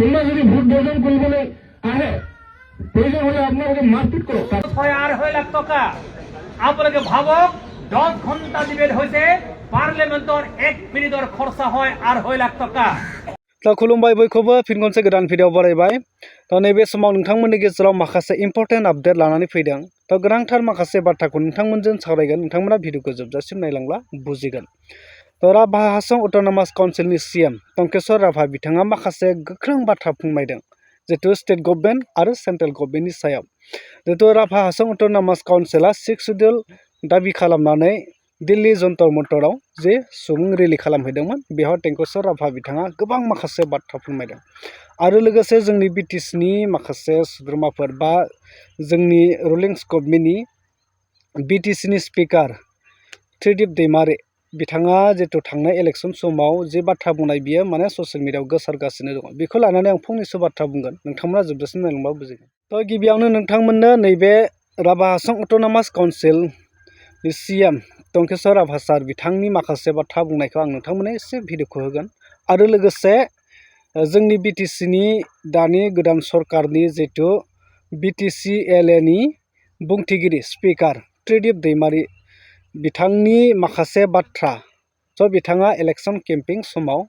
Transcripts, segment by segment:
তোমরা যদি ভোট বর্জন কৰিবলৈ আহে প্রয়োজন হলে আপনাকে মারপিট করো। 6.5 লাখ টাকা আপোনালোকে ভাবক 10 ঘন্টা ডিবেট হয়েছে পার্লামেন্টর 1 মিনিটর খরচা হয় 2.5 লাখ টাকা। তা खुलुमबाय बयखौबो फिन खनसे गोदान भिडिअ बरायबाय। दा नैबे समाव नोंथांमोननि गेजेराव माखासे इम्पर्टेन्ट आपडेट लानानै फैदों। दा गोनांथार माखासे बाथ्राखौ नोंथांमोनजों सावरायगोन। नोंथांमोना भिडिअखौ जोबजासिम नायलांब्ला बुजिगोन। दा राभा हासं अट'नमास काउन्सिलनि CM टंकेश्वर राभा बिथाङा माखासे गोख्रों बाथ्रा फोरमायदों जितु स्टेट गभर्नमेन्ट आरो सेन्ट्रेल गभर्नमेन्टनि सायाव। जितु राभा हासं अट'नमास काउन्सिला 6 शिड्युल दाबि खालामनानै दिल्ली जन्तर मन्तराव जे सुबुं रेलि खालामहैदोंमोन बेयाव टंकेश्वर राभा बिथाङा गोबां माखासे बाथ्रा फोरमायदों। आरो लोगोसे जोंनि BTCनि माखासे सोद्रोमाफोर बा जोंनि रुलिंस गभर्नमेन्टनि BTCनि स्पिकार त्रिदिप दैमारी बिथाङा जितु थांनाय इलेक्सन समाव जे बाथ्रा बुंनाय बियो माने ससियेल मिडियायाव गोसारगासिनो दङ। बेखौ लानानै आं फंनैसो बाथ्रा बुंगोन, नोंथांमोना जोबजासिम नायलांब्ला बुजिगोन। थ' गिबियावनो नोंथांमोननो नैबे राभा हासं अट'नमास काउन्सिलनि CM टंकेश्वर राभा सार बिथांनि माखासे बाथ्रा बुंनायखौ आं नोंथांमोननो एसे भिडिअखौ होगोन। आरो लोगोसे जोंनि BTCनि दानि गोदान सरकारनि जितु BTC LAनि बुंथिगिरि स्पिकार त्रिदिप दैमारी बिथांनि माखासे बाथ्रा। स' बिथाङा इलेक्सन केम्पिं समाव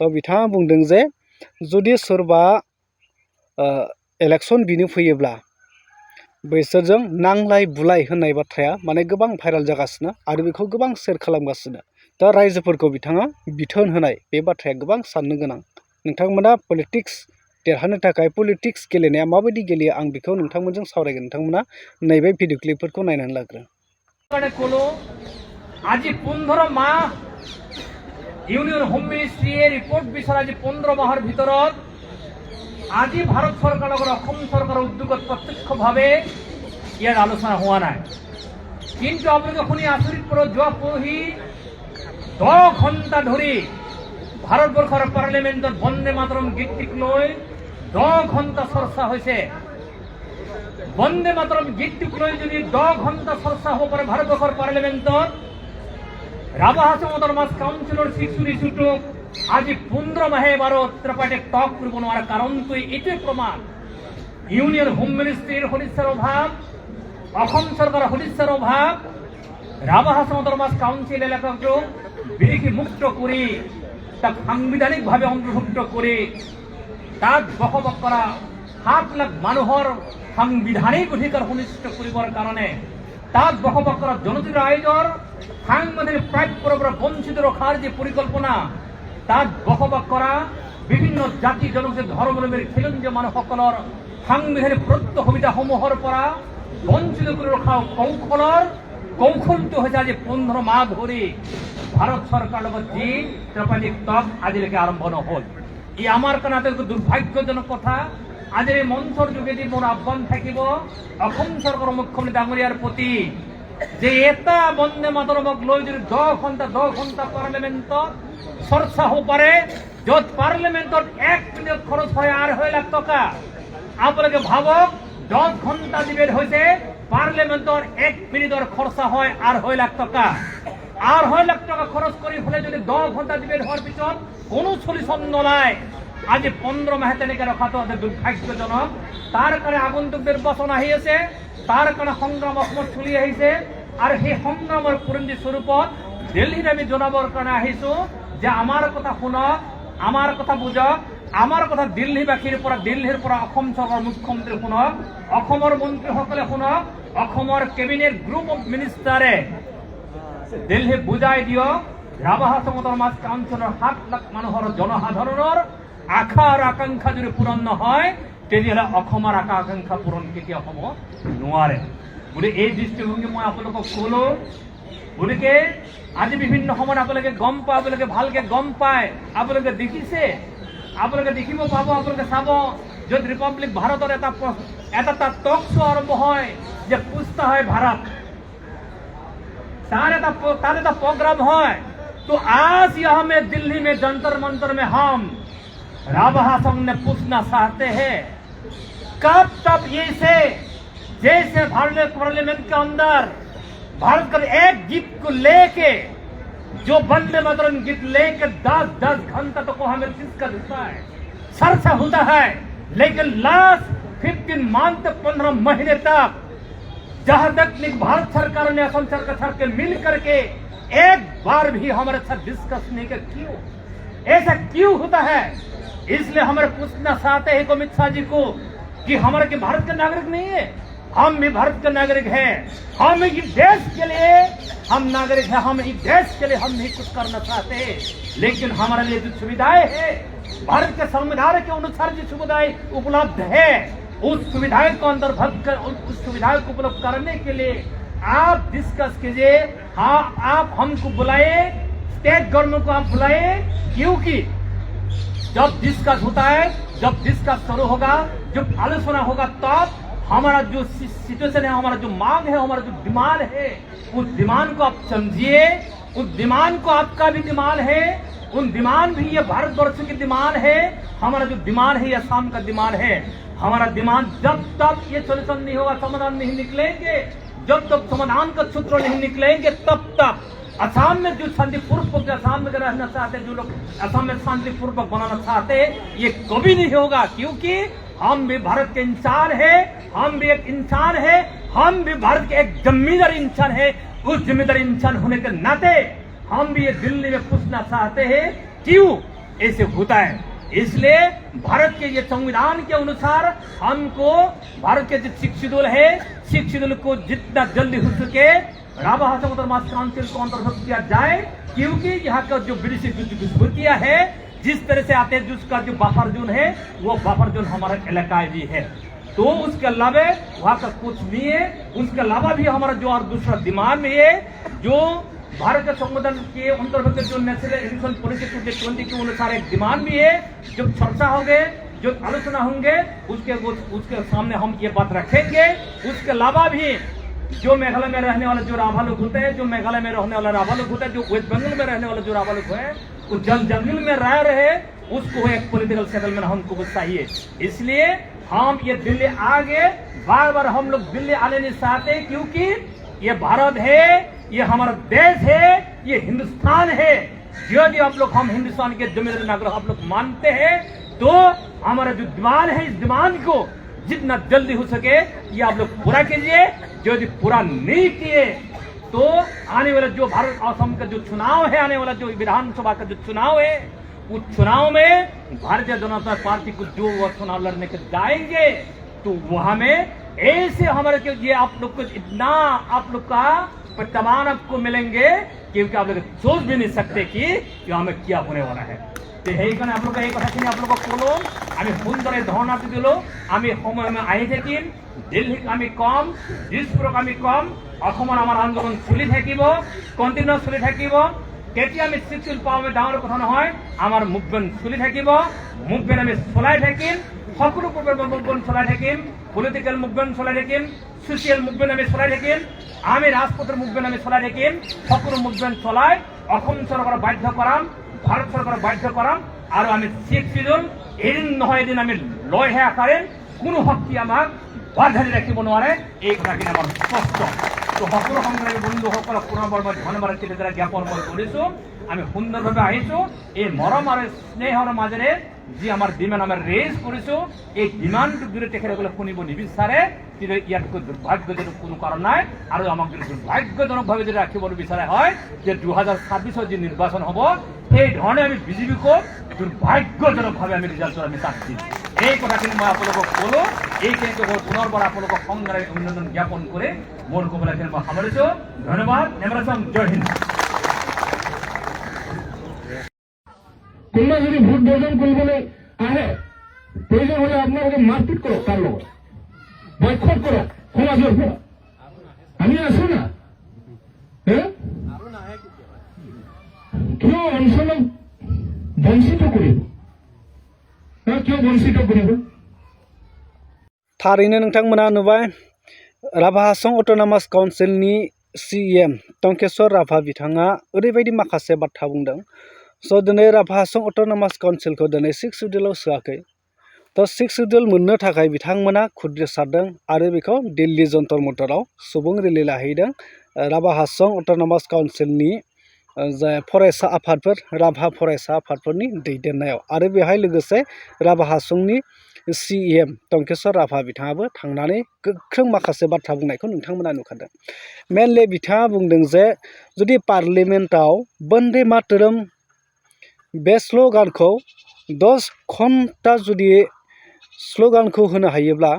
बिथाङा बुंदों जे जुदि सोरबा इलेक्सन बिनो फैयोब्ला बैसोरजों नांलाय बुलाय होननाय बाथ्राया माने गोबां भाइराल जागासिनो आरो बेखौ गोबां शेयार खालामगासिनो। दा रायजोफोरखौ बिथाङा बिथोन होनाय बे बाथ्राया गोबां साननो गोनां। नोंथांमोना पलिटिक्स देरहानो थाखाय पलिटिक्स गेलेनाया माबायदि गेलेयो आं बेखौ नोंथांमोनजों सावरायगोन। नोंथांमोना नैबे भिडिअ क्लिपफोरखौ नायनानै लाग्रो। আজি 15 মাহ ইউনিয়ন হোম মিনিষ্ট্রিয়ে রিপোর্ট বিচার আজি 15 মাহৰ ভিতৰত আজি ভাৰত চৰকাৰ লগত অসম চৰকাৰৰ উদ্যোগত প্ৰত্যক্ষভাৱে ইয়াৰ আলোচনা হোৱা নাই। কিন্তু আপোনালোকে শুনি আচৰিত কৰক, যোৱা পৰহি 10 ঘণ্টা ধৰি ভাৰতবৰ্ষৰ পাৰ্লিমেণ্টত বন্দে মাতৰম গীতটিক লৈ 10 ঘণ্টা চৰ্চা হৈছে। বন্দে মাতৰম গীতটিক লৈ যদি 10 ঘণ্টা চৰ্চা হ'ব পাৰে ভাৰতবৰ্ষৰ পাৰ্লিমেণ্টত, রাভা হাসং অট'নমাস কাউন্সিলৰ 6 ইস্যুটোক আজি 15 মাহে বাৰো ত্ৰিপাঠীক টক কৰিব নোৱাৰা কাৰণটো এইটোৱে প্ৰমাণ। ইউনিয়ন হোম মিনিষ্ট্ৰীৰ সদিচ্ছাৰ অভাৱ, অসম চৰকাৰৰ সদিচ্ছাৰ অভাৱ, রাভা হাসং অট'নমাস কাউন্সিল এলেকাটোক বিদেশী মুক্ত কৰি তাক সাংবিধানিকভাৱে অন্তৰ্ভুক্ত কৰি তাত বসবাস কৰা 7 লাখ মানুহৰ সাংবিধানিক অধিকাৰ সুনিশ্চিত কৰিবৰ কাৰণে তাত বসবাস কৰা জনজাতি ৰাইজৰ সাংবিধানিক প্ৰাপ্যৰ পৰা বঞ্চিত ৰখাৰ যে পৰিকল্পনা, তাত বসবাস কৰা বিভিন্ন জাতি জনজাতি ধৰ্মাৱলম্বী খিলঞ্জীয়া মানুহসকলৰ সাংবিধানিক প্ৰদত্ত সুবিধাসমূহৰ পৰা বঞ্চিত কৰি ৰখাৰ কৌশলটো হৈছে আজি 15 মাহ ধৰি ভাৰত চৰকাৰৰ লগত যি ত্ৰিপাঠীক টক আজিলৈকে আৰম্ভ নহ'ল। ই আমাৰ কাৰণে আটাইতকৈ দুৰ্ভাগ্যজনক কথা। আজিৰ এই মঞ্চৰ যোগেদি মোৰ আহ্বান থাকিব অসম চৰকাৰৰ মুখ্যমন্ত্ৰী ডাঙৰীয়াৰ প্ৰতি যে এটা বন্দে মাতৰমক লৈ যদি 10 ঘণ্টা পাৰ্লিমেণ্টত চৰ্চা হ'ব পাৰে, য'ত পাৰ্লিমেণ্টত 1 মিনিট খৰচ হয় 2.5 লাখ টকা। আপোনালোকে ভাবক 10 ঘণ্টা ডিবেট হৈছে পাৰ্লিমেণ্টৰ 1 মিনিটৰ খৰচা হয় 2.5 লাখ টকা। 2.5 লাখ টকা খৰচ কৰি ফেলে যদি 10 ঘণ্টা ডিবেট হোৱাৰ পিছত কোনো সলিউশ্যন নোলায়, আজি 15 মাহে তেনেকে ৰখাটো অতি দুৰ্ভাগ্যজনক। তাৰ কাৰণে আগন্তুক নিৰ্বাচন আহি আছে, তাৰ কাৰণে সংগ্ৰাম অসমত চলি আহিছে আৰু সেই সংগ্ৰামৰ পৰিণতি স্বৰূপত দিল্লীত আমি জনাবৰ কাৰণে আহিছো যে আমাৰ কথা শুনক, আমাৰ কথা বুজক, আমাৰ কথা দিল্লীৰ পৰা অসম চৰকাৰৰ মুখ্যমন্ত্ৰী শুনক, অসমৰ মন্ত্ৰীসকলে শুনক, অসমৰ কেবিনেট গ্ৰুপ অফ মিনিষ্টাৰে দিল্লীক বুজাই দিয়ক ৰাভা হাসং অট'নমাস কাউন্সিলৰ 7 লাখ মানুহৰ জনসাধাৰণৰ আশা আৰু আকাংক্ষা যদি পূৰণ নহয় তেতিয়াহ'লে অসমৰ আশা আকাংক্ষা পূৰণ কেতিয়াও হ'ব নোৱাৰে। গতিকে এই দৃষ্টিভংগী মই আপোনালোকক ক'লো। গতিকে আজি বিভিন্ন সময়ত আপোনালোকে গম পায়, আপোনালোকে ভালকে গম পায়, আপোনালোকে দেখিছে, আপোনালোকে দেখিব পাব, আপোনালোকে চাব য'ত ৰিপাব্লিক ভাৰতৰ এটা টক শ্ব' আৰম্ভ হয় যে পুছতা হয় ভাৰত, তার এটা प्रोग्राम है। तो आज यहाँ में दिल्ली में जंतर मंतर में हम राभा हासं ने पूछना चाहते हैं कब तक जैसे पार्लियामेंट के अंदर भारत का एक गीत को लेके जो वंदे मातरम गीत लेके 10 घंटा तो को हमें किसका दिखता है, चर्चा होता है, लेकिन लास्ट 15 मंथ 15 महीने तक जहां तक भारत सरकार ने असम सरकार के मिल करके एक बार भी हमारे साथ डिस्कस नहीं कर, क्यों ऐसा क्यों होता है? इसलिए हमारे पूछना चाहते हैं अमित शाह जी को कि हमारे के भारत का नागरिक नहीं है, हम भी भारत का नागरिक हैं, हम इस देश के लिए हम नागरिक हैं, हम इस देश के लिए हम नहीं कुछ करना चाहते हैं, लेकिन हमारे लिए जो सुविधाएं है भारत के संविधान के अनुसार जो सुविधाएं उपलब्ध है उस सुविधाएं को अंतर्भुक्त कर उस सुविधाएं को उपलब्ध करने के लिए आप डिस्कस कीजिए। हाँ, आप हमको बुलाए, स्टेट गवर्नमेंट को आप बुलाए, क्योंकि जब डिस्कस होता है, जब डिस्कस शुरू होगा, जब आलोचना होगा, तब हमारा जो सिचुएशन है, हमारा जो मांग है, हमारा जो डिमांड है, उस डिमांड को आप समझिए। उस डिमांड को आपका भी डिमांड है, उन डिमांड भी ये भारतवर्ष की डिमांड है, हमारा जो डिमांड है ये असम का डिमांड है। हमारा डिमांड जब तक ये सोल्यूशन नहीं होगा, समाधान नहीं निकलेंगे, जब तक समाधान का सूत्र नहीं निकलेंगे, तब तक असम में जो शांतिपूर्वक असम में रहना चाहते हैं, जो लोग असम में शांतिपूर्वक बनाना चाहते हैं, ये कभी नहीं होगा, क्योंकि हम भी भारत के इंसान है, हम भी एक इंसान है, हम भी भारत के एक जिम्मेदार इंसान है। उस जिम्मेदार इंसान होने के नाते हम भी ये दिल्ली में पूछना चाहते हैं क्यों ऐसे होता है। इसलिए भारत के ये संविधान के अनुसार हमको भारत के जो सिख शेड्यूल है, सिख शेड्यूल को जितना जल्दी हो सके राभा असम ऑटोनॉमस काउंसिल को अंतर्भुक्त किया जाए, क्योंकि यहाँ का जो विदेशी विभूतियां है जिस तरह से आते हैं, जिसका जो बफर जोन है वो बफर जोन हमारा इलाकाई भी है, तो उसके अलावा वहाँ का कुछ नहीं है। उसके अलावा भी हमारा जो और दूसरा डिमांड में है, जो भारत के संविधान के अंतर्गत जो नेशनल एजुकेशन पॉलिसी 2020 के अनुसार एक डिमांड भी है, जो चर्चा होंगे, जो आलोचना होंगे, उसके सामने हम ये बात रखेंगे। उसके अलावा भी जो मेघालय में रहने वाले जो राभा लोग होते हैं, जो मेघालय में रहने वाला राभा लोग होते हैं, जो वेस्ट बंगाल में रहने वाले जो राभा लोग है, वो जंगल में रह रहे, उसको एक पॉलिटिकल सेटलमेंट हमको चाहिए। इसलिए हम ये दिल्ली आगे बार बार हम लोग दिल्ली आने नहीं चाहते, क्योंकि ये भारत है, ये हमारा देश है, ये हिंदुस्तान है। यदि आप लोग हम हिंदुस्तान के जिम्मेदार नागरिक आप लोग मानते हैं, तो हमारा जो डिमांड है, इस डिमांड को जितना जल्दी हो सके ये आप लोग पूरा कीजिए। यदि पूरा नहीं किए तो आने वाला जो भारत असम का जो चुनाव है, आने वाला जो विधानसभा का जो चुनाव है, उस चुनाव में भारतीय जनता पार्टी को जो वो चुनाव लड़ने के जाएंगे, तो वहां में ऐसे हमारे के ये आप लोग को इतना आप लोग का प्रत्यामान आपको मिलेंगे, क्योंकि आप लोग सोच भी नहीं सकते कि हमें क्या होने वाला है। तो সেইখানে আপনারা এই কথাখিনি আপনারা বলুন, আমি সুন্দরে ধর্ণাটি দিল, আমি সময় আহি থাকিম, দিল্লীত আমি কম, দিছপুরক আমি কম, অসমৰ আমাৰ আন্দোলন চলি থাকিব, কণ্টিনিউ চলি থাকিব। কেতিয়া আমি চিটুল পাওঁ ডাঙৰ কথা নহয়, আমাৰ মুভমেণ্ট চলি থাকিব, মুভমেণ্ট আমি চলাই থাকিম, সকলো প্ৰকাৰৰ মুভমেণ্ট চলাই থাকিম, পলিটিক্যাল মুভমেণ্ট চলাই থাকিম, সোশ্যাল মুভমেণ্ট আমি চলাই থাকিম, আমি ৰাজপথৰ মুভমেণ্ট আমি চলাই থাকিম, সকলো মুভমেণ্ট চলাই অসম চৰকাৰক বাধ্য কৰাম, ভারত সরকার বাধ্য করাম, আর আমি সিখ শিডিউল এদিন নহয় এদিন আমি লয়হে আকারে কোনো শক্তি আমাক বাধাৰি ৰাখিব নোৱাৰে, এই কথাখিনি আমাৰ স্পষ্ট। তো সকলো সংগ্ৰামী বন্ধুসকলক পুনৰবাৰ মই ধন্যবাদ জ্ঞাপন কৰিছো। আমি সুন্দৰভাৱে আহিছো, এই মৰম আৰু স্নেহৰ মাজেৰে যি আমাৰ ডিমাণ্ড আমি ৰেজ কৰিছো, এই ডিমাণ্ডটো যদি তেখেতসকলে শুনিব নিবিচাৰে, তেতিয়া ইয়াতকৈ দুৰ্ভাগ্যজনক কোনো কাৰণ নাই। আৰু আমাক যদি দুৰ্ভাগ্যজনকভাৱে যদি ৰাখিব বিচাৰে হয়, যে 2026 যি নিৰ্বাচন হ'ব, এই ধৰণে আমি বিজেপিকো দুৰ্ভাগ্যজনকভাৱে আমি ৰিজাল্টৰ আমি চাচ্ছি। এই কথাখিনি মই আপোনালোকক ক'লো, এইখিনিকে মই পুনৰবাৰ আপোনালোকক সংগ্ৰামী অভিনন্দন জ্ঞাপন কৰি মোৰ ক'বলৈখিনি মই সামৰিছো। ধন্যবাদ। নেমৰাচম, জয় হিন্দ। তোমরা যদি ভোট বর্জন কৰিবলৈ আহে, প্রয়োজন হলে আপনারা মারপিট করো, তার লগত বয়কট করো সমাজের পৰা। আমি আছো না, কিয় অঞ্চলক বঞ্চিত কৰিব, কিয় বঞ্চিত কৰিব? थारैनो नोंथांमोना नुबाय राभा हासं अट'नमास काउन्सिलनि CEM टंकेश्वर राभा बिथाङा ओरैबायदि माखासे बाथ्रा बुंदों। स' दिनै राभा हासं अट'नमास काउन्सिलखौ दिनै 6 शिड्युलाव सोआखै। थ' 6 शिड्युल मोननो थाखाय बिथांमोना खुद्रिसारदों आरो बेखौ दिल्ली जन्तर मन्तराव सुबुं रेलि लाहैदों। राभा हासं अट'नमास काउन्सिलनि जाय फरायसा आफादफोर राभा फरायसा आफादफोरनि दैदेननायाव आरो बेहाय लोगोसे राभा हासंनि CEM टंकेश्वर राभा बिथाङाबो थांनानै गोख्रों माखासे बाथ्रा बुंनायखौ नोंथांमोना नुखादों। मेनलि बिथाङा बुंदों जे जुदि पार्लियामेन्टआव बन्दे मातरम बे स्ल'गानखौ 10 घन्टा जुदि स्ल'गानखौ होनो हायोब्ला,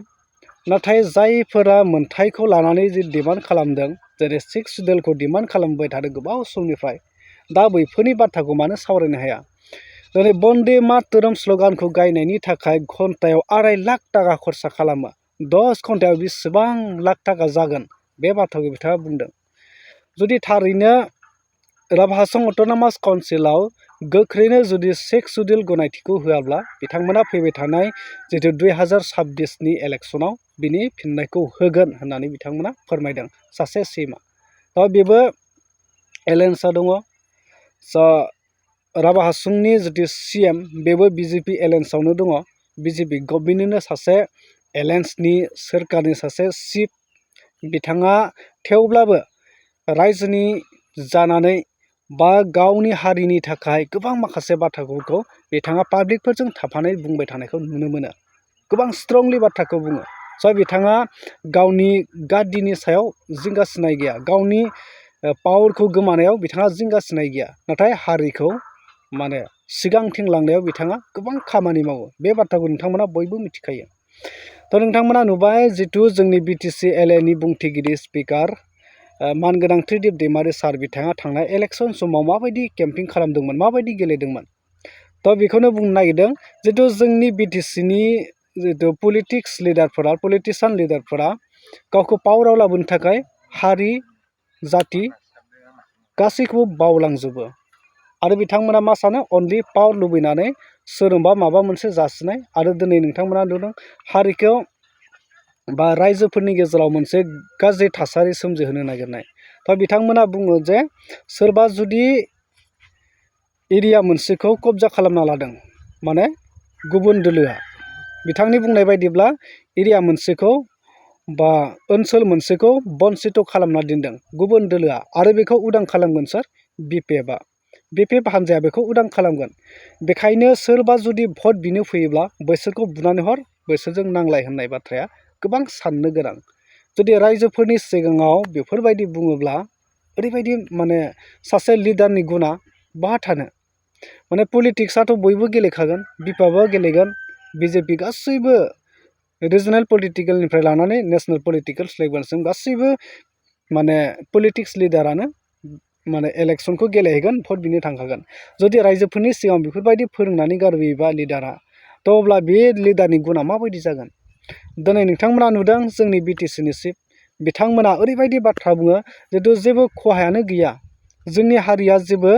नाथाय जायफोरा मोनथायखौ लानानै जि डिमान्ड खालामदों, जेरै 6 सिडुलखौ डिमान्ड खालामबाय थादों गोबाव समनिफ्राय, दा बैफोरनि बाथ्राखौ मानो सावरायनो हाया? दिनै बन्दे मातरम स्ल'गानखौ गायनायनि थाखाय घन्टायाव 2.5 लाख टाका खरसा खालामो। 10 घन्टायाव बेसेबां लाख टाका जागोन? बे बाथ्राखौ बिथाङा बुंदों। जुदि थारैनो राभा हासं अट'नमास काउन्सिलाव गोख्रैनो जुदि 6 सिडुल गनायथिखौ होआब्ला बिथांमोना फैबाय थानाय जितु 2026नि इलेक्सनाव बिनि फिननायखौ होगोन होननानै बिथांमोना फोरमायदों सासे सीएमआ। दा बेबो एलायन्सआ दङ। राभा हासंनि जितु CM बेबो BJP एलायन्सआवनो दङ। BJP गभर्नमेन्टनिनो सासे एलायन्सनि सोरखारनि सासे चिफ बिथाङा थेवब्लाबो रायजोनि जानानै बा गावनि हारिनि थाखाय गोबां माखासे बाथ्राफोरखौ बिथाङा पाब्लिकफोरजों थाफानाय बुंबाय थानायखौ नुनो मोनो। गोबां स्ट्रंलि बाथ्राखौ बुङो। बिथाङा गावनि गादिनि सायाव जिंगा सिनाय गैया, गावनि पावारखौ गोमानायाव बिथाङा जिंगा सिनाय गैया, नाथाय हारिखौ माने सिगांथिं लांनायाव बिथाङा गोबां खामानि मावो। बे बाथ्राखौ नोंथांमोना बयबो मिथिखायो। नोंथांमोना नुबाय जितु जोंनि BTC LAनि बुंथिगिरि स्पिकार मानगोनां त्रिदिप दैमारि सार बिथाङा थांनाय इलेक्सन समाव माबायदि केम्पिं खालामदोंमोन, माबायदि गेलेदोंमोन। बेखौनो बुंनो नागिरदों जितु जोंनि BTCनि जितु पलिटिशियान लिडारफोरा गावखौ पावाराव लाबोनो थाखाय हारि जाति गासैखौबो बावलांजोबो आरो बिथांमोना मा सानो अनलि पावार लुबैनानै सोरनोबा माबा मोनसे जासिनाय आरो दिनै नोंथांमोना नुदों हारिखौ बा रायजोफोरनि गेजेराव मोनसे गाज्रि थासारि सोमजिहोनो नागिरनाय। बिथांमोना बुङो जे सोरबा जुदि एरिया मोनसेखौ कब्जा खालामना लादों, माने गुबुन दोलोआ बिथांनि बुंनाय बायदिब्ला एरिया मोनसेखौ बा ओनसोल मोनसेखौ बन्सित खालामना दोनदों गुबुन दोलोआ आरो बेखौ उदां खालामगोन सोर? BPF हान्जाया बेखौ उदां खालामगोन। बेखायनो सोरबा जुदि भट बिनो फैयोब्ला बैसोरखौ बुनानै हर, बैसोरजों नांलाय होननाय बाथ्राया गोबां साननो गोनां। जुदि रायजोफोरनि सिगाङाव बेफोरबायदि बुङोब्ला ओरैबायदि माने सासे लिडारनि गुना बहा थानो? माने पलिटिक्सआथ' बयबो गेलेखागोन, बिफाबो गेलेगोन, BJP गासैबो रिजनेल पलिटिकेलनिफ्राय लानानै नेसनेल पलिटिकेल लेभेलसिम गासैबो माने पलिटिक्स लिडारानो माने इलेक्सनखौ गेलेहैगोन, भट बिनो थांखागोन। जुदि रायजोफोरनि सिगाङाव बेफोरबायदि फोरोंनानै गारबोयोबा लिडारा, अब्ला बे लिडारनि गुना माबायदि जागोन? दिनै नोंथांमोना नुदों जोंनि BTCनि चिफ बिथांमोना ओरैबायदि बाथ्रा बुङो जितु जेबो खहायानो गैया, जोंनि हारिया जेबो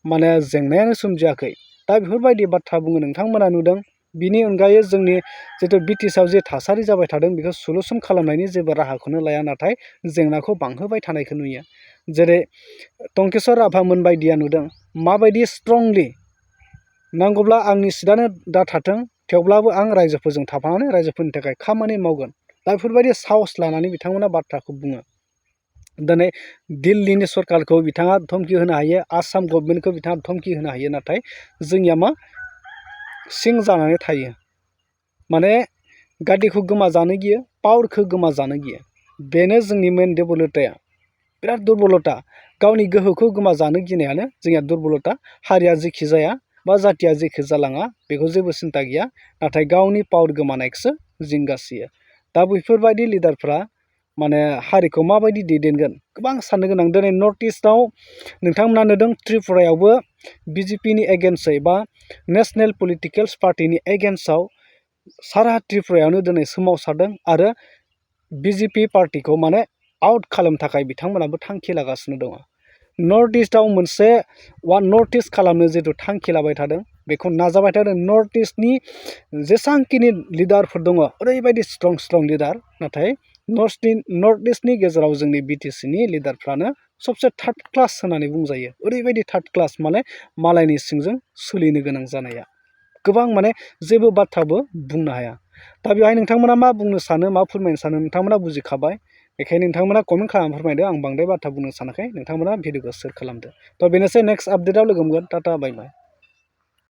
माने जेंनायानो सोमजियाखै। बेफोरबायदि बाथ्रा बुङो नोंथांमोना नुदों। बिनि अनगायै जोंनि जितु BTCआव जे थासारि जाबाय थादों बेखौ सलुसन खालामनायनि जेबो राहाखौनो लाया, नाथाय जेंनाखौ बांहोबाय थानायखौ नुयो। जेरै टंकेश्वर राभामोन बायदिया नुदों माबायदि स्ट्रंलि नांगौब्ला आंनि सिटआनो दा थाथों, थेवब्लाबो आं रायजोफोरजों थाफानानै रायजोफोरनि थाखाय खामानि मावगोन। बेफोरबायदि साहस लानानै बिथांमोना बाथ्राखौ बुङो। दिनै दिल्लीनि सरकारखौ बिथाङा धमकि होनो हायो, आसाम गभर्नमेन्टखौ बिथाङा धमकि होनो हायो, नाथाय जोंनिया मा सिं जानानै थायो। माने गादिखौ गोमाजानो गियो, पावारखौ गोमाजानो गियो। बेनो जोंनि मेन दुरबलताया, बिराद दुरबलता। गावनि गोहोखौ गोमाजानो गिनायानो जोंनिया दुरबलता। हारिया जेखि जाया बा जातिया जेखि जालाङा बेखौ जेबो सिन्था गैया, नाथाय गावनि पावार गोमानायखौसो जिंगासियो। बैफोरबायदि लिडारफ्रा माने हारिखौ माबायदि दैदेनगोन गोबां साननो गोनां। दिनै नर्थ इस्टआव नोंथांमोना नुदों त्रिपुरायावबो BJPनि एगेन्स्टै बा नेसनेल पलिटिकेल्स पार्टिनि एगेन्स्टआव सारा त्रिपुरायावनो दिनै सोमावसारदों आरो BJP पार्टिखौ माने आउट खालामनो थाखाय बिथांमोनाबो थांखि लागासिनो दङ। नर्थ इस्टआव मोनसे नर्थ इस्ट खालामनो जितु थांखि लाबाय थादों, बेखौ नाजाबाय थादों। नर्थ इस्टनि जेसांखिनि लिडारफोर दङ ओरैबायदि स्ट्रं लिडार, नाथाय नर्थ इस्टनि गेजेराव जोंनि BTCनि लिडारफ्रानो सबसे थार्ड क्लास होननानै बुंजायो। ओरैबायदि थार्ड क्लास माने मालायनि सिंजों सोलिनो गोनां जानाया गोबां माने जेबो बाथ्राबो बुंनो हाया। बेवहाय नोंथांमोना मा बुंनो सानो, मा फोरमायनो सानो नोंथांमोना बुजिखाबाय। बेखायनो नोंथांमोना कमेन्ट खालामना फोरमायदो आं बांद्राय बाथ्रा बुंनो सानाखै नोंथांमोना भिडिअखौ शेयार खालामदो। थ' बेनोसै नेक्स्ट आपडेटआव लोगो मोनगोन टाटा बाय बाय।